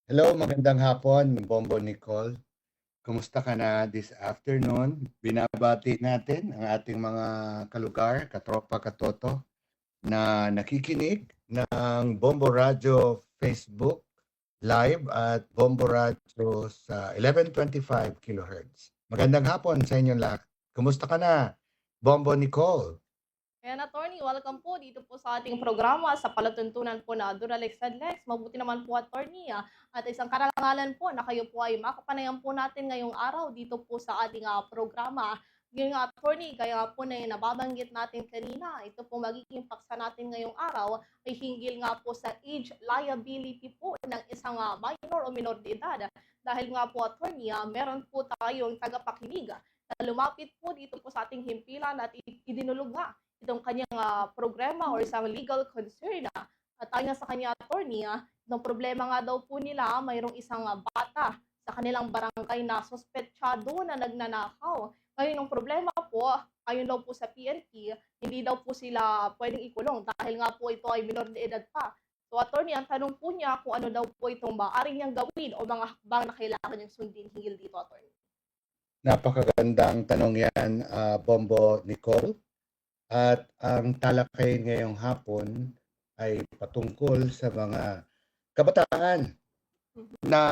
Hello, magandang hapon, Bombo Nicole. Kumusta ka na this afternoon? Binabati natin ang ating mga kalugar, katropa, katoto na nakikinig ng Bombo Radio Facebook Live at Bombo Radio sa 1125 kHz. Magandang hapon sa inyong lahat. Kumusta ka na, Bombo Nicole? Ayan, attorney, welcome po dito po sa ating programa sa palatuntunan po na Duralex Lex. Mabuti naman po, attorney. At isang karangalan po na kayo po ay makapanayan po natin ngayong araw dito po sa ating programa. Yung attorney, kaya po na yung nababanggit natin kanina, ito po magiging paksa natin ngayong araw ay hinggil nga po sa age liability po ng isang minor o minor de edad. Dahil nga po, attorney, meron po tayong tagapakinig na lumapit po dito po sa ating himpilan at idinulog nga itong kanyang programa or isang legal concern. At ayon sa kanya, attorney, ng problema nga daw po nila, mayroong isang bata sa kanilang barangay na sospetsado na nagnanakaw. Ngayon, ang problema po, ayon daw po sa PNP, hindi daw po sila pwedeng ikulong dahil nga po ito ay minor de edad pa. So, attorney, ang tanong po niya kung ano daw po itong maaari niyang gawin o mga hakbang na kailangan niyang sundin hinggil dito, attorney. Napakagandang tanong yan, Bombo Nicole. At ang talakayin ngayong hapon ay patungkol sa mga kabataan na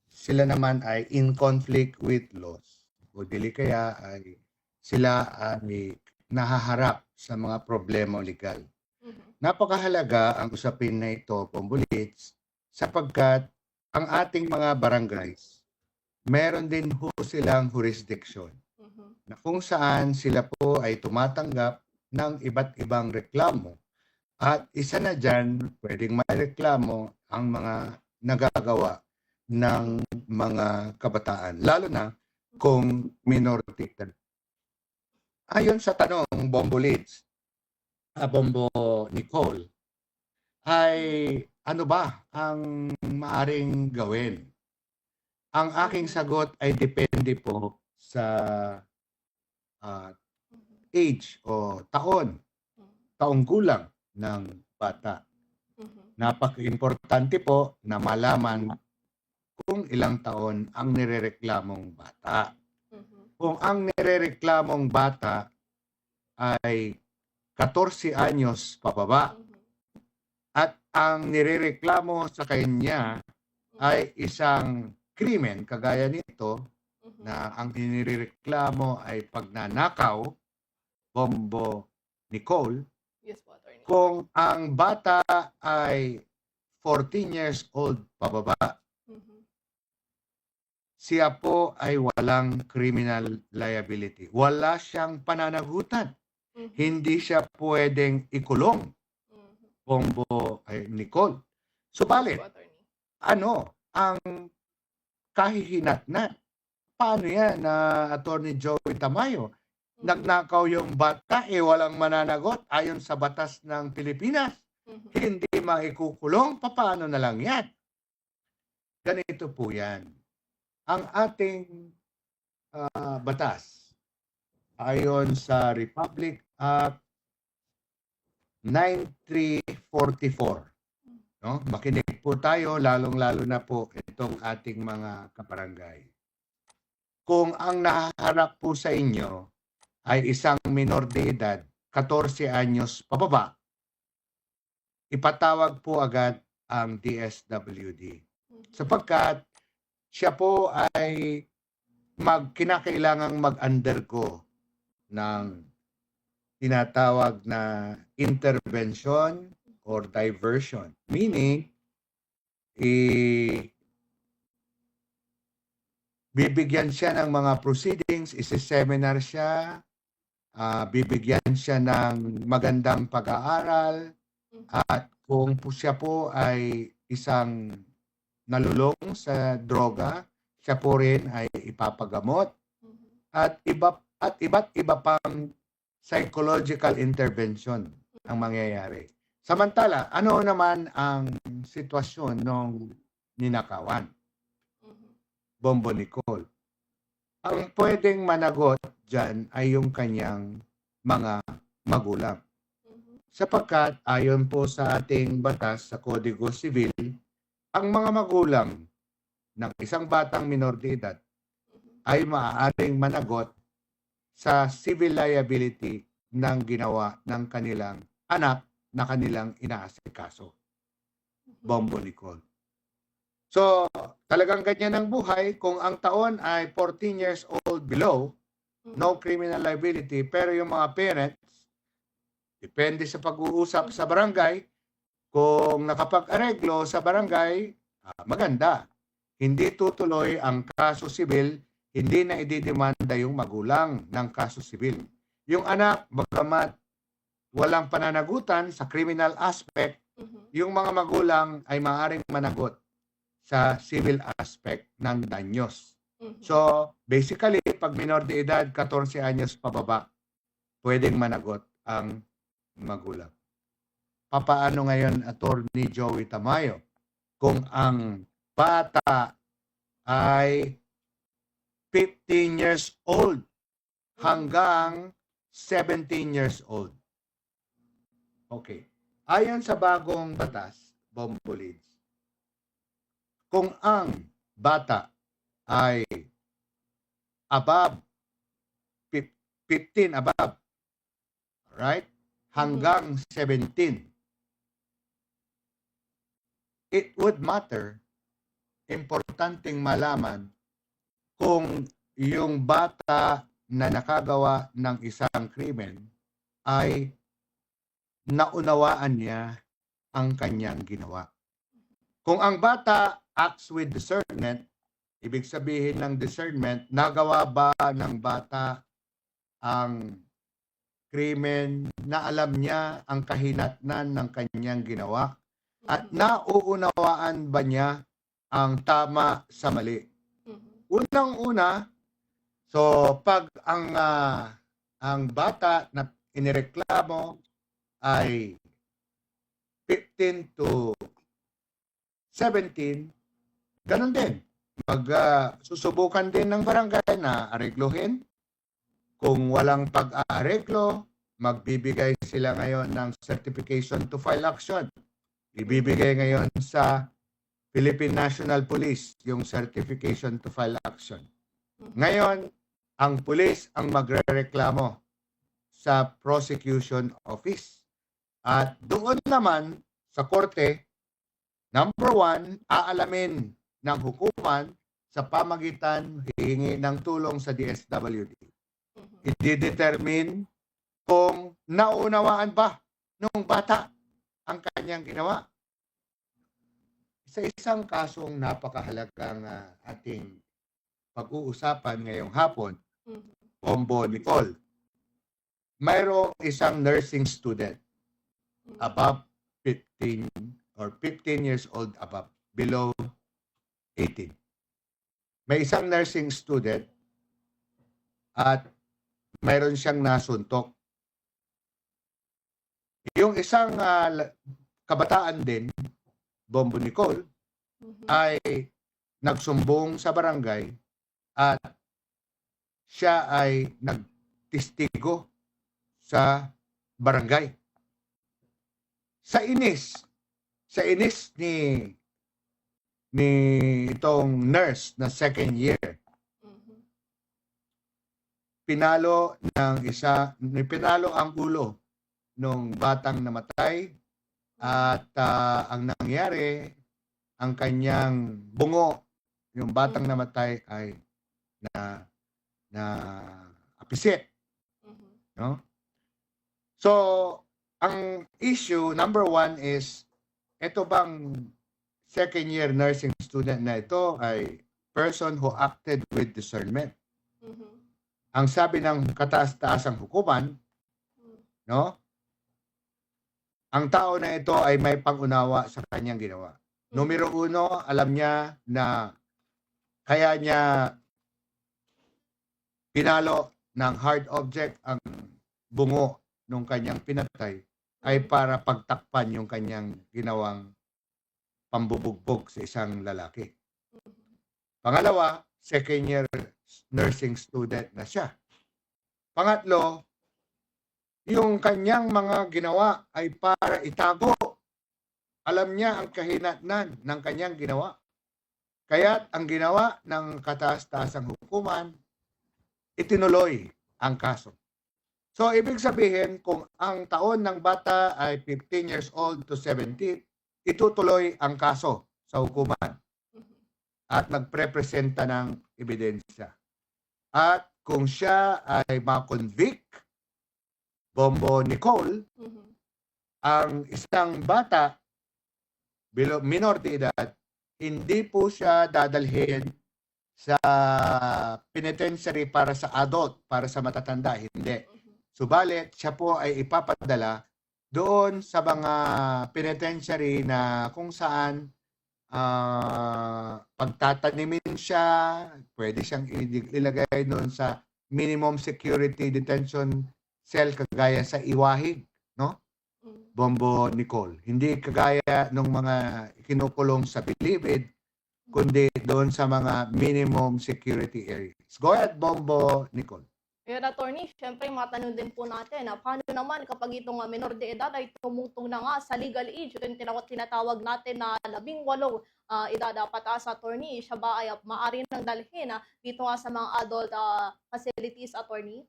sila naman ay in conflict with laws o dili kaya ay sila ay nahaharap sa mga problema legal. Napakahalaga ang usapin na ito, Pombulits, sapagkat ang ating mga barangays, meron din ho silang jurisdiction na kung saan sila po ay tumatanggap ng iba't ibang reklamo. At isa na dyan, pwedeng maireklamo ang mga nagagawa ng mga kabataan, lalo na kung minority. Ayon sa tanong, Bombo Leeds, Bombo Nicole, ay ano ba ang maaring gawin? Ang aking sagot ay depende po sa age o taong gulang ng bata. Napaka-importante po na malaman kung ilang taon ang nirereklamong bata. Kung ang nirereklamong bata ay 14 anyos pababa at ang nirereklamo sa kanya ay isang krimen kagaya nito na ang inireklamo ay pagnanakaw, Bombo Nicole. Yes po, attorney. Kung ang bata ay 14 years old pababa, siya po ay walang criminal liability. Wala siyang pananagutan. Hindi siya pwedeng ikulong, Bombo Nicole. Subalit, ano ang kahihinatnan? Paano yan, Attorney Joey Tamayo? Nagnakaw yung bata, walang mananagot ayon sa batas ng Pilipinas. Hindi maikukulong, paano na lang yan? Ganito po yan. Ang ating batas, ayon sa Republic Act 9344, no? Makinig po tayo, lalong-lalo na po itong ating mga kabarangay. Kung ang nahaharap po sa inyo ay isang minor de edad, 14 anyos pababa, ipatawag po agad ang DSWD. Sapagkat siya po ay kinakailangang mag-undergo ng tinatawag na intervention or diversion. Meaning, bibigyan siya ng mga proceedings, isi-seminar siya, bibigyan siya ng magandang pag-aaral, at kung siya po ay isang nalulong sa droga, siya po rin ay ipapagamot, at iba't iba pang psychological intervention ang mangyayari. Samantala, ano naman ang sitwasyon ng ninakawan? Bombo Nicole. Ang pwedeng managot dyan ay yung kanyang mga magulang. Sapagkat ayon po sa ating batas sa Kodigo Sibil, ang mga magulang ng isang batang minor de edad ay maaaring managot sa civil liability ng ginawa ng kanilang anak na kanilang inaasikaso. Bombo Nicole. So, talagang ganyan ang buhay. Kung ang taon ay 14 years old below, no criminal liability, pero yung mga parents, depende sa pag-uusap sa barangay, kung nakapag-areglo sa barangay, maganda. Hindi tutuloy ang kaso sibil, hindi na ididemanda yung magulang ng kaso sibil. Yung anak, bagamat walang pananagutan sa criminal aspect, yung mga magulang ay maaaring managot sa civil aspect ng danyos. So, basically, pag minor de edad, 14 anyos pababa, pwedeng managot ang magulang. Papaano ngayon, Attorney Joey Tamayo, kung ang bata ay 15 years old hanggang 17 years old? Okay. Ayon sa bagong batas, Bombo Leads, kung ang bata ay above 15 above, right? Hanggang 17, it would matter, importanteng malaman kung yung bata na nakagawa ng isang krimen ay naunawaan niya ang kanyang ginawa. Kung ang bata acts with discernment, ibig sabihin ng discernment, nagawa ba ng bata ang krimen na alam niya ang kahinatnan ng kanyang ginawa at nauunawaan ba niya ang tama sa mali? Unang-una, so pag ang bata na inireklamo ay 15 to 17, ganun din. Susubukan din ng barangay na areglohin. Kung walang pag-aareglo, magbibigay sila ngayon ng certification to file action. Ibibigay ngayon sa Philippine National Police yung certification to file action. Ngayon, ang pulis ang magrereklamo sa prosecution office. At doon naman sa korte, number 1, aalamin ng hukuman sa pamagitan hihingi ng tulong sa DSWD. I-determine kung naunawaan ba ng bata ang kanyang ginawa. Sa isang kasong napakahalagang ating pag-uusapan ngayong hapon, Bombo Nicole, mayroong isang nursing student above 15 or 15 years old above, below 18. May isang nursing student at mayroon siyang nasuntok. Yung isang kabataan din, Bombo Nicole, ay nagsumbong sa barangay at siya ay nagtistigo sa barangay. Sa inis ni itong nurse na second year, pinalo ang ulo ng batang namatay at ang nangyari, ang kanyang bungo, yung batang namatay ay na apisit. No? So, ang issue number 1 is, ito bang second year nursing student na ito ay person who acted with discernment? Ang sabi ng kataas-taasang hukuman, no? Ang tao na ito ay may pangunawa sa kanyang ginawa. Numero 1, alam niya na kaya niya pinalo ng hard object ang bungo ng kanyang pinatay ay para pagtakpan yung kanyang ginawang pambubugbog sa isang lalaki. Pangalawa, second year nursing student na siya. Pangatlo, yung kanyang mga ginawa ay para itago Alam niya ang kahinatnan ng kanyang ginawa. Kaya't ang ginawa ng kataas-taasang hukuman, itinuloy ang kaso. So, ibig sabihin, kung ang taon ng bata ay 15 years old to 17, itutuloy ang kaso sa hukuman at magprepresenta ng ebidensya. At kung siya ay ma-convict, Bombo Nicole, ang isang bata, minor de edad, hindi po siya dadalhin sa penitentiary para sa adult, para sa matatanda, hindi. Subalit, siya po ay ipapadala doon sa mga penitentiary na kung saan pagtatanimin siya, pwede siyang ilagay doon sa minimum security detention cell kagaya sa Iwahig, no? Bombo Nicole. Hindi kagaya ng mga kinukulong sa Bilibid, kundi doon sa mga minimum security areas. Go ahead, Bombo Nicole. Kaya attorney, syempre matanong din po natin, paano naman kapag itong minor de edad ay tumutong na nga sa legal age, ito yung tinatawag natin na 18 edad pataas, attorney, siya ba ay maaari nang dalhin dito nga sa mga adult facilities, attorney?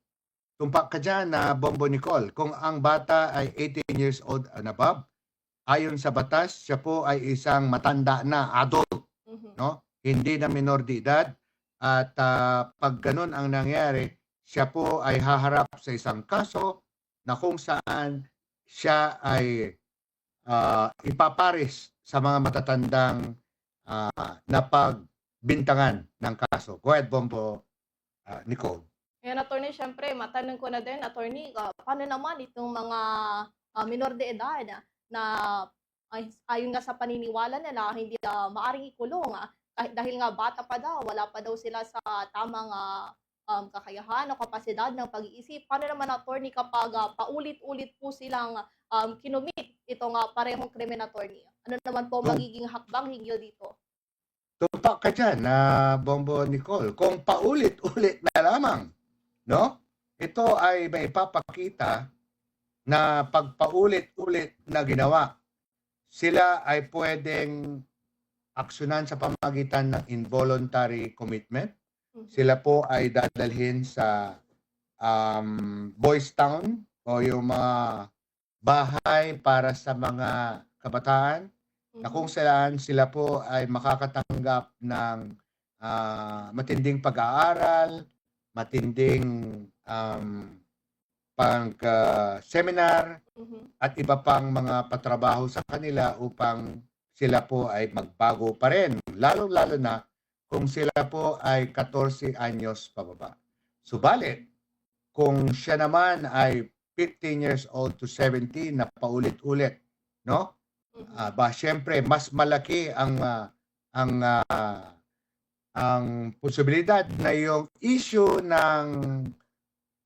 Tumpak ka dyan na Bombo Nicole. Kung ang bata ay 18 years old and above, ayon sa batas, siya po ay isang matanda na adult, no? Hindi na minor de edad. At pag ganun ang nangyari, siya po ay haharap sa isang kaso na kung saan siya ay ipaparis sa mga matatandang na pagbintangan ng kaso. Go ahead, Bombo Nicole. Ngayon, attorney, syempre, matanong ko na din, attorney, paano naman itong mga minor de edad na ayon nga sa paniniwala nila, hindi maaring ikulong dahil nga bata pa daw, wala pa daw sila sa tamang kakayahan o kapasidad ng pag-iisip. Paano naman, attorney, kapag paulit-ulit po silang kinumit itong parehong krimen, attorney? Ano naman po magiging hakbang hinggil dito? Tumpak ka dyan na Bombo Nicole. Kung paulit-ulit na lamang, no? Ito ay may ipapakita na pagpaulit-ulit na ginawa, sila ay pwedeng aksyonan sa pamamagitan ng involuntary commitment. Sila po ay dadalhin sa Boys Town o yung mga bahay para sa mga kabataan na kung saan sila po ay makakatanggap ng matinding pag-aaral, matinding seminar at iba pang mga patrabaho sa kanila upang sila po ay magbago pa rin. Lalo-lalo na kung sila po ay 14 anyos pababa. Subalit, kung siya naman ay 15 years old to 17 na paulit-ulit, no? Siyempre, mas malaki ang posibilidad na yung issue ng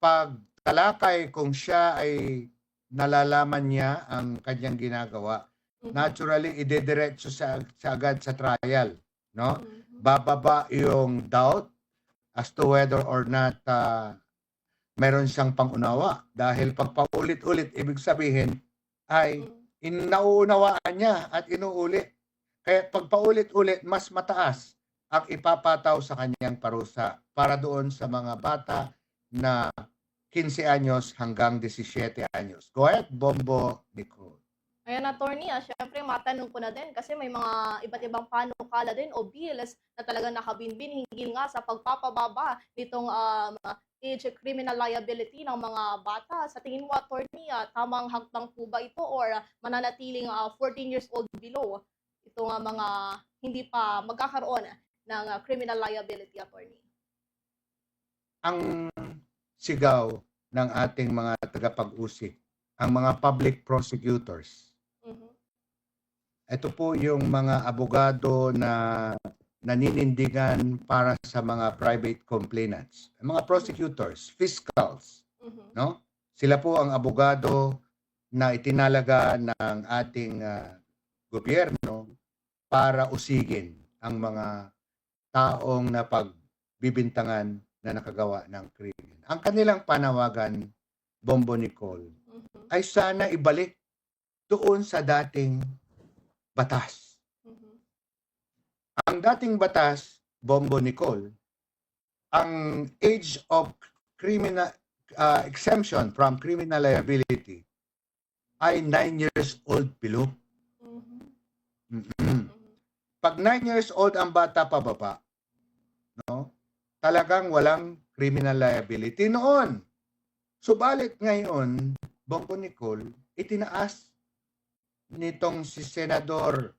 pagtalakay kung siya ay nalalaman niya ang kanyang ginagawa. Naturally, idediretso sa agad sa trial, no? Bababa yung doubt as to whether or not meron siyang pangunawa. Dahil pag paulit-ulit, ibig sabihin ay nauunawaan niya at inuulit. Kaya pag paulit-ulit, mas mataas ang ipapataw sa kanyang parusa para doon sa mga bata na 15 anyos hanggang 17 anyos. Go ahead, Bombo Nicole. Ayan, attorney, syempre matanong ko na din kasi may mga iba't ibang panukala din o bills na talagang nakabinbin hinggil nga sa pagpapababa nitong age criminal liability ng mga bata. Sa tingin mo, attorney, tamang hakbang po ba ito or mananatiling 14 years old below itong mga hindi pa magkakaroon ng criminal liability, attorney? Ang sigaw ng ating mga tagapag-usik, ang mga public prosecutors. Ito po yung mga abogado na naninindigan para sa mga private complainants. Mga prosecutors, fiscals, no? Sila po ang abogado na itinalaga ng ating gobyerno para usigin ang mga taong napagbibintangan na nakagawa ng krimen. Ang kanilang panawagan, Bombo Nicole, ay sana ibalik doon sa dating batas. Mhm. Ang dating batas, Bombo Nicole, ang age of criminal exemption from criminal liability ay 9 years old below. Mhm. Mm-mm. Mhm. Pag 9 years old ang bata pababa, no? Talagang walang criminal liability noon. Subalit ngayon, Bombo Nicole, itinaas nitong si Senador,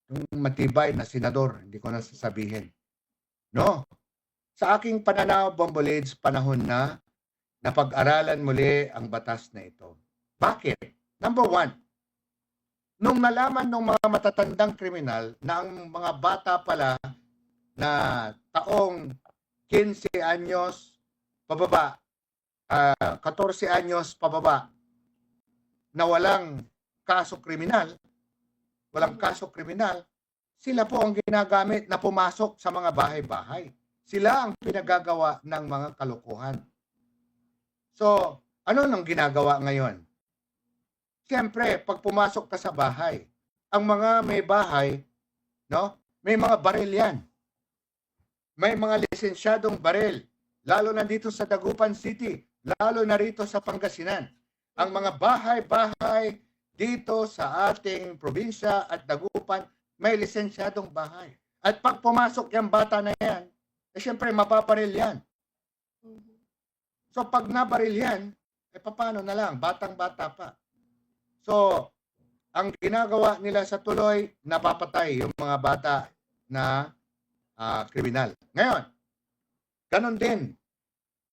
yung matibay na senador, hindi ko na sasabihin. No? Sa aking pananaw, Bombo Lids, panahon na napag-aralan muli ang batas na ito. Bakit? Number one, nung nalaman ng mga matatandang kriminal na ang mga bata pala na taong 15 anyos pababa, 14 anyos pababa, na walang kaso kriminal, sila po ang ginagamit na pumasok sa mga bahay-bahay. Sila ang pinagagawa ng mga kalokohan. So, ano nang ginagawa ngayon? Siyempre, pag pumasok ka sa bahay, ang mga may bahay, no, may mga baril yan. May mga lisensyadong baril, lalo na dito sa Dagupan City, lalo na rito sa Pangasinan. Ang mga bahay-bahay dito sa ating probinsya at Dagupan, may lisensyadong bahay. At pag pumasok yung bata na yan, eh siyempre mapaparil yan. Mhm. So pag nabaril yan, eh paano na lang, batang-bata pa. So, ang ginagawa nila sa tuloy, napapatay yung mga bata na kriminal. Ngayon, ganun din,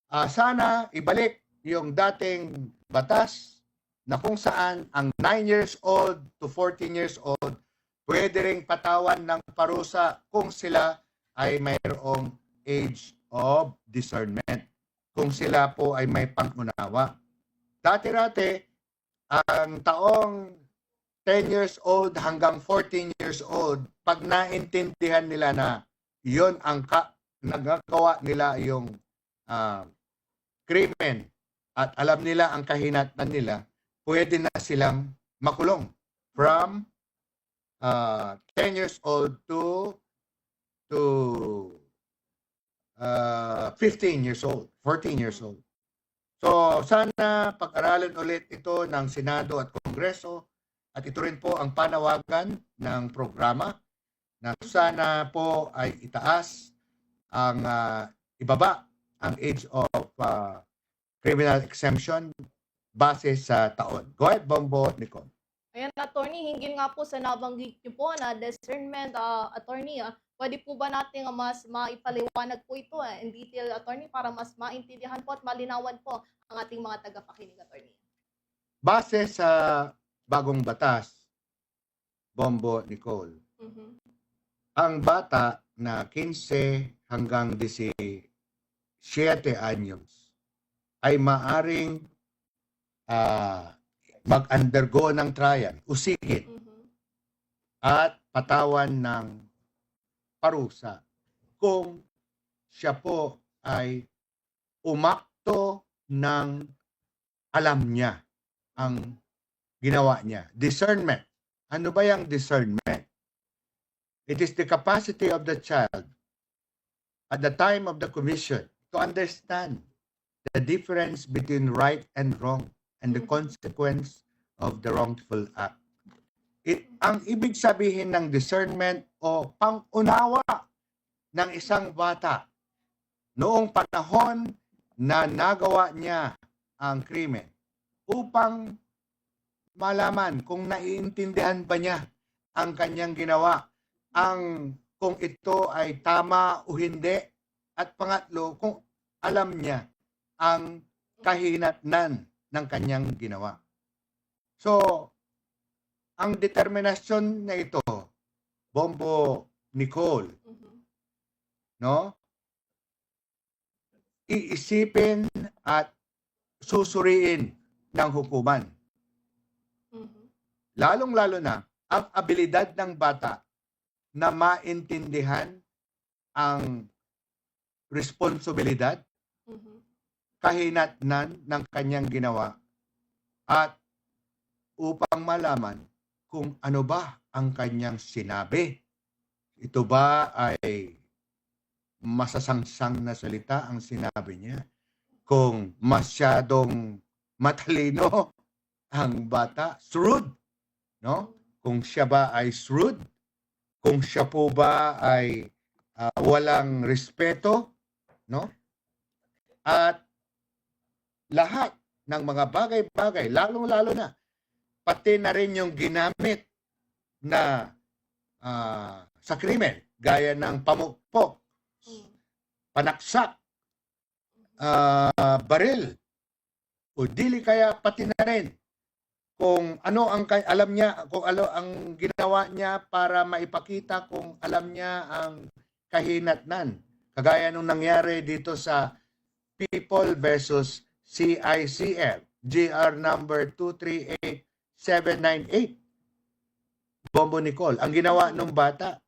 sana ibalik yung dating batas na kung saan ang 9 years old to 14 years old pwede ring patawan ng parusa kung sila ay mayroong age of discernment. Kung sila po ay may pangunawa. Dati-rati, ang taong 10 years old hanggang 14 years old, pag naintindihan nila na yon ang nagagawa nila yung krimen at alam nila ang kahinatnan nila, pwede na silang makulong from 10 years old to 15 years old, 14 years old. So sana pag-aralan ulit ito ng Senado at Kongreso at ito rin po ang panawagan ng programa na sana po ay itaas ang ibaba ang age of criminal exemption base sa taon. Go ahead, Bombo Nicole. Ayan, attorney, hinggil nga po sa nabanggit niyo po na discernment, attorney, pwede po ba natin mas maipaliwanag po ito in detail, attorney, para mas maintindihan po at malinawan po ang ating mga tagapakinig, attorney? Base sa bagong batas, Bombo Nicole, Mhm. ang bata na 15 hanggang 17 anyos ay maaring mag-undergo ng trial, usigin, Mhm. at patawan ng parusa kung siya po ay umakto ng alam niya ang ginawa niya. Discernment. Ano ba yung discernment? It is the capacity of the child at the time of the commission to understand the difference between right and wrong and the consequence of the wrongful act. Ang ibig sabihin ng discernment o pang-unawa ng isang bata noong panahon na nagawa niya ang krimen upang malaman kung naiintindihan ba niya ang kanyang ginawa, kung ito ay tama o hindi, at pangatlo, kung alam niya ang kahinatnan ng kanyang ginawa. So, ang determinasyon na ito, Bombo Nicole, no? Iisipin at susuriin ng hukuman. Lalong-lalo na ang abilidad ng bata na maintindihan ang responsibilidad, kahinatnan ng kanyang ginawa, at upang malaman kung ano ba ang kanyang sinabi. Ito ba ay masasangsang na salita ang sinabi niya? Kung masyadong matalino ang bata, shrewd, no? Kung siya ba ay shrewd, kung siya po ba ay walang respeto, no? At lahat ng mga bagay-bagay, lalong-lalo na, pati na rin yung ginamit na sa krimen, gaya ng pamukpok, panaksak, baril, o dili kaya pati na rin kung ano ang alam niya, kung ano ang ginawa niya para maipakita kung alam niya ang kahinatnan. Kagaya nung nangyari dito sa People versus CICF, GR number 238798. Bombo Nicole, ang ginawa ng bata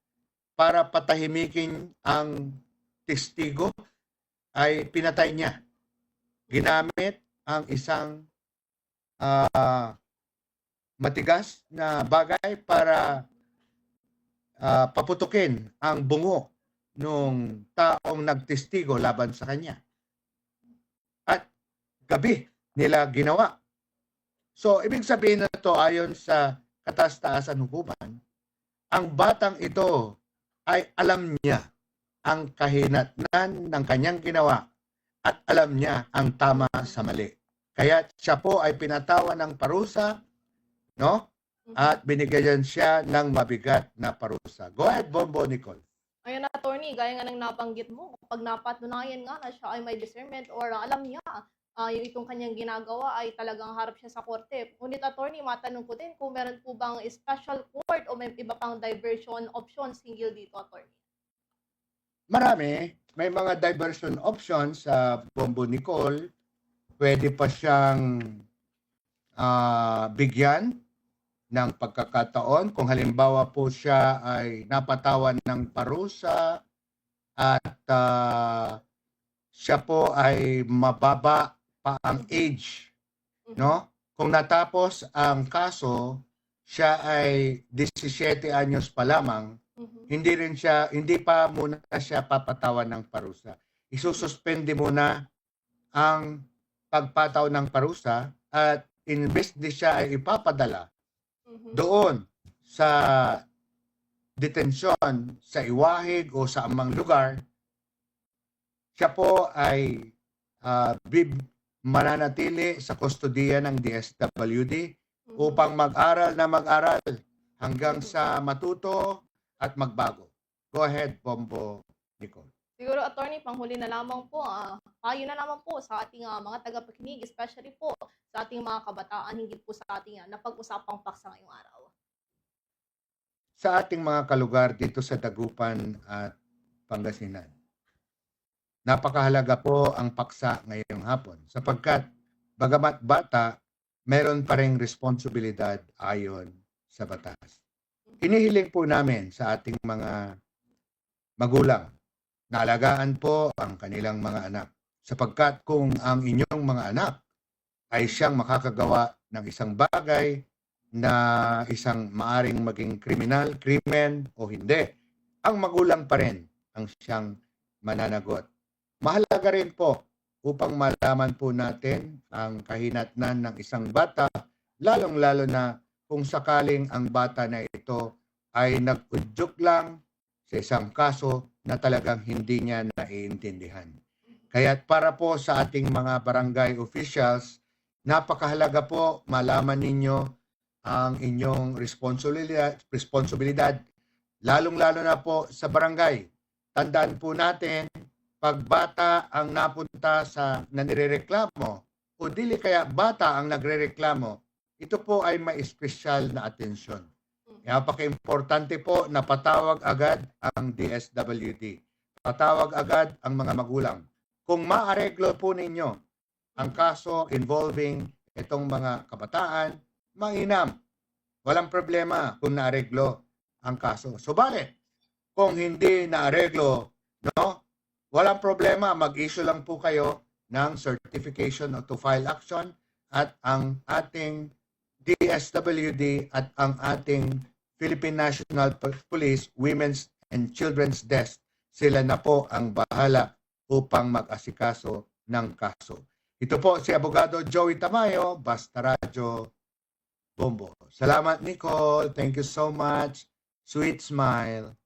para patahimikin ang testigo ay pinatay niya. Ginamit ang isang matigas na bagay para paputukin ang bungo nung taong nagtestigo laban sa kanya. At gabi nila ginawa. So, ibig sabihin na ito, ayon sa kataas-taasan hukuman, ang batang ito ay alam niya ang kahinatnan ng kanyang ginawa at alam niya ang tama sa mali. Kaya siya po ay pinatawan ng parusa, no? At binigyan siya ng mabigat na parusa. Go ahead, Bombo Nicole. Ayun, attorney, gaya nga ng nabanggit mo, kapag napatunayan nga na siya ay may discernment or alam niya yung itong kanyang ginagawa ay talagang harap siya sa korte. Ngunit, attorney, matanong ko din kung meron po bang special court o may iba pang diversion options hinggil dito, attorney? Marami. May mga diversion options sa Bombo Nicole. Pwede pa siyang bigyan ng pagkakataon kung halimbawa po siya ay napatawan ng parusa at siya po ay mababa pa ang age, no? Kung natapos ang kaso, siya ay 17 anyos pa lamang, hindi pa muna siya papatawan ng parusa. Isususpende muna ang pagpataw ng parusa at imbes di siya ay ipapadala doon sa detensyon, sa iwahig o sa amang lugar, siya po ay mananatili sa kustodiya ng DSWD upang mag-aral na mag-aral hanggang sa matuto at magbago. Go ahead, Bombo Nicole. Siguro, attorney, panghuli na lamang po, payo na lamang po sa ating mga tagapakinig, especially po sa ating mga kabataan, higit po sa ating napag-usapang paksa ngayong araw. Sa ating mga kalugar dito sa Dagupan at Pangasinan, napakahalaga po ang paksa ngayong hapon sapagkat bagamat bata, meron pa ring responsibilidad ayon sa batas. Hinihiling po namin sa ating mga magulang na alagaan po ang kanilang mga anak sapagkat kung ang inyong mga anak ay siyang makakagawa ng isang bagay na isang maaring maging krimen o hindi, ang magulang pa rin ang siyang mananagot. Mahalaga rin po upang malaman po natin ang kahinatnan ng isang bata, lalong-lalo na kung sakaling ang bata na ito ay nag-udyok lang sa isang kaso na talagang hindi niya naiintindihan. Kaya para po sa ating mga barangay officials, napakahalaga po malaman ninyo ang inyong responsibilidad, lalong-lalo na po sa barangay. Tandaan po natin, pag bata ang napunta sa nanirereklamo o dili kaya bata ang nagrereklamo, ito po ay may espesyal na atensyon. Napaka-importante po na patawag agad ang DSWD. Patawag agad ang mga magulang. Kung maareglo po ninyo ang kaso involving itong mga kabataan, mainam. Walang problema kung naareglo ang kaso. Subalit, kung hindi naareglo, no, walang problema. Mag-issue lang po kayo ng certification to file action at ang ating DSWD at ang ating Philippine National Police Women's and Children's Desk. Sila na po ang bahala upang mag-asikaso ng kaso. Ito po si Abogado Joey Tamayo, Basta Radyo Bombo. Salamat, Nicole. Thank you so much. Sweet smile.